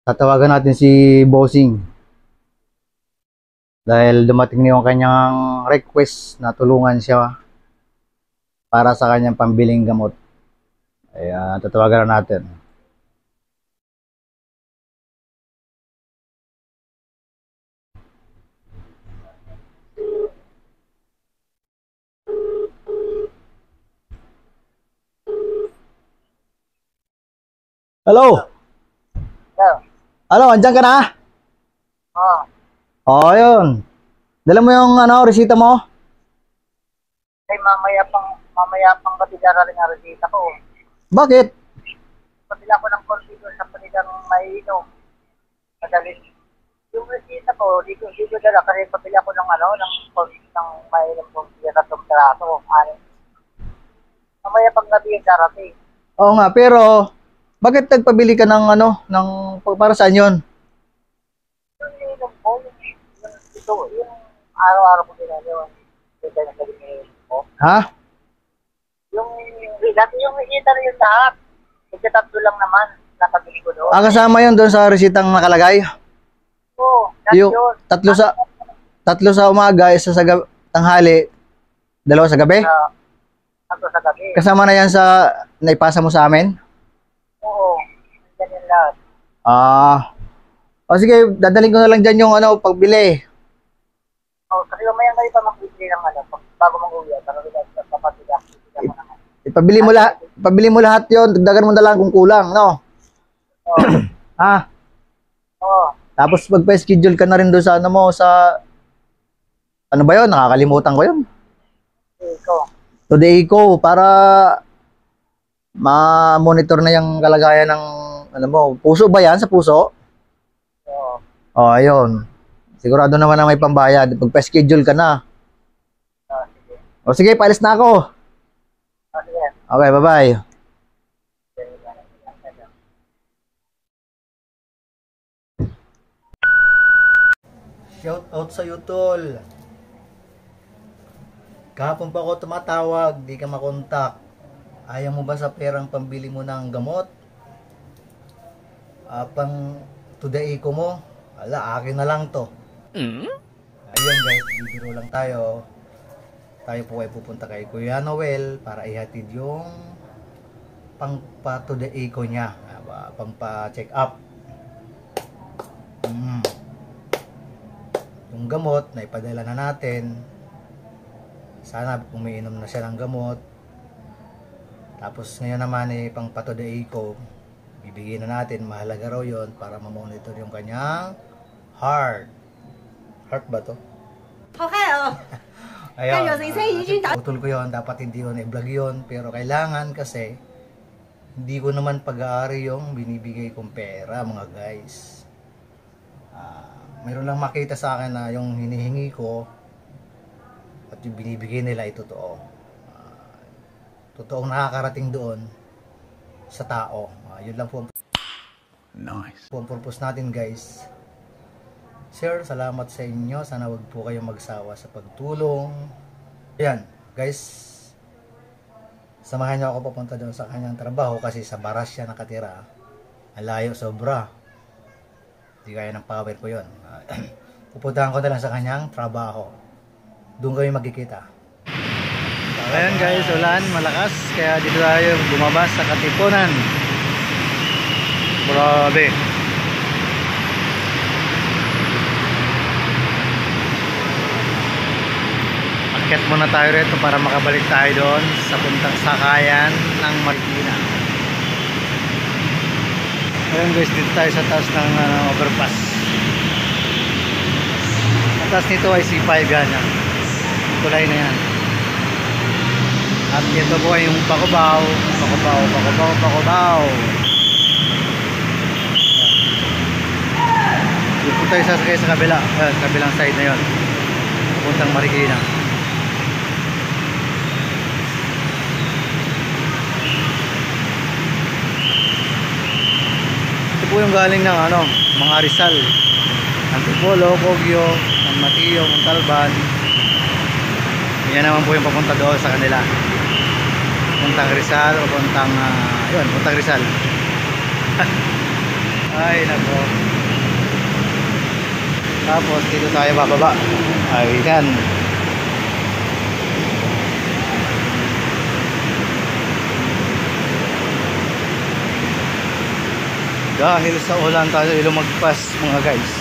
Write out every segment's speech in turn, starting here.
Tatawagan natin si Bossing dahil dumating na yung kanyang request na tulungan siya para sa kanyang pambiling gamot. Ayan, tatawagan na natin. Hello? Yeah. Ano, andyan ka na? Oh, Oo, yun. Dala mo yung resita mo? ay mamaya pang gabi darating ang resita ko. Bakit? Pabila ko ng konti doon sa panilang maiinom. Madali. Yung resita ko, di ko dala kasi pabila ko ng konti ng maiinom ko siya sa peraso. Mamaya pang gabi yung darating. Oo nga, pero bakit nagpabili ka ng para saan yun? Yung ininom ko, yung araw-araw ko ginagawa. Yung dahil na ininom ko. Ha? Yung resita na yung lahat. Ikatatlo lang naman nakabili ko doon. Kasama yun doon sa resitang nakalagay? Oo, Yung yun. tatlo sa umaga, isa sa tanghali, dalawa sa gabi? Tatlo sa gabi. Kasama na yan sa naipasa mo sa amin? Oo, ganyan lahat. O sige, dadaling ko na lang dyan yung pagbili. Kasi mamaya kayo pa magbibili ng bago mag-uwi. Para sa papatila. Ipabili mo lahat yon, dagdagan mo na lang kung kulang, no? Oo. Oo. Tapos magpa-schedule ka na rin doon sa ano ba yun? Nakakalimutan ko yun. Iko. Today ko para ma-monitor na yung kalagayan ng puso ba yan? Sa puso? Oo. Ayun. Sigurado naman na may pambayad. Magpa-schedule ka na. Sige. Sige, paalis na ako. Sige. Okay, bye-bye. Shout out sa tol. Kahapon pa ako tumatawag, di ka makontak. Ayaw mo ba sa perang pambili mo ng gamot? Pang today ko mo? Akin na lang to. Ayun guys, bibiro lang tayo. Tayo po ay pupunta kay Kuya Noel para ihatid yung pang pa today ko niya. Pang pa check up. Yung gamot na ipadala na natin. Sana umiinom na siya ng gamot. Tapos ngayon naman pang patoday ko, bibigyan na natin, mahalaga raw yun para ma-monitor yung kanyang heart. Heart ba to? Okay, Ayun, putol ko yun, dapat hindi yun i-vlog yun, pero kailangan kasi hindi ko naman pag-aari yung binibigay kong pera mga guys. Mayroon lang makita sa akin na yung hinihingi ko at yung binibigay nila ay totoo. Totoong nakakarating doon sa tao. Yun lang po ang purpose natin guys. Sir, salamat sa inyo. Sana wag po kayong magsawa sa pagtulong. Ayan guys, samahan niyo ako papunta doon sa kanyang trabaho kasi sa baras siya nakatira. Ang layo sobra. Hindi kaya ng power ko yun. Pupuntahan ko na lang sa kanyang trabaho. Doon kami magkikita. Ayan guys, ulan, malakas. Kaya dito tayo bumabas sa Katipunan. Grabe. Akyat muna tayo rito para makabalik tayo doon sa puntang sakayan ng Marikina. Ayan guys, dito tayo sa taas ng overpass. Ang taas nito ay C5 ganyan. Kulay na yan. At ito po ay yung Bacobaw. Dito tayo sasakay sa kabila. Kabilang side na yun. Puntang Marikina. Ito po yung galing ng mga Rizal. Antipolo, Cogyo, San Mateo, Montalban. Yan naman po yung papunta doon sa kanila. Puntang Rizal o puntang Rizal. Ay, nako. Tapos dito tayo bababa. Ayan. Dahil sa ulan tayo lumagpas mga guys.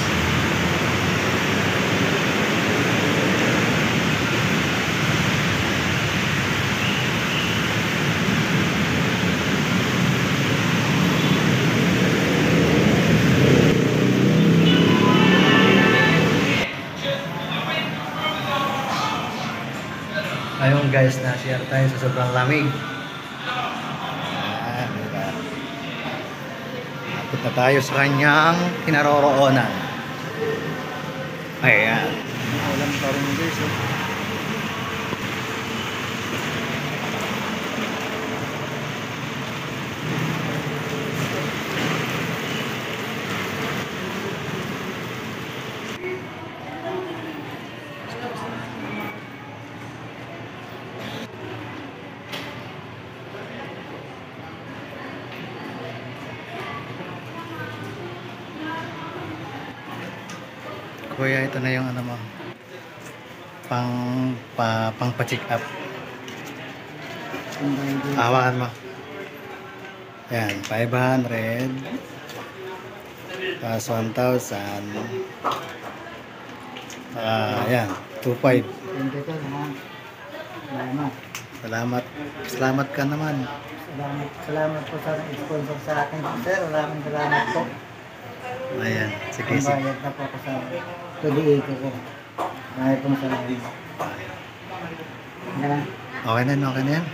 Ayun guys, na-share tayo sa sobrang lamig. Ayan, diba? Napit na tayo sa kanyang kinaroroonan. Ayan. Ulan pa rin guys. Kuya, ito na yung ano mo. Pang pa-check up. Hawakan mo. Ayan, 500. Tapos 1,000. Ayan, 2,500. Salamat. Salamat ka naman. Salamat po sa sponsor sa akin, sir. Maraming salamat po. Ayan, sige, sige. Pambayad na po ako sa tuloy ko. Maraming pong salamat. Okay na yan.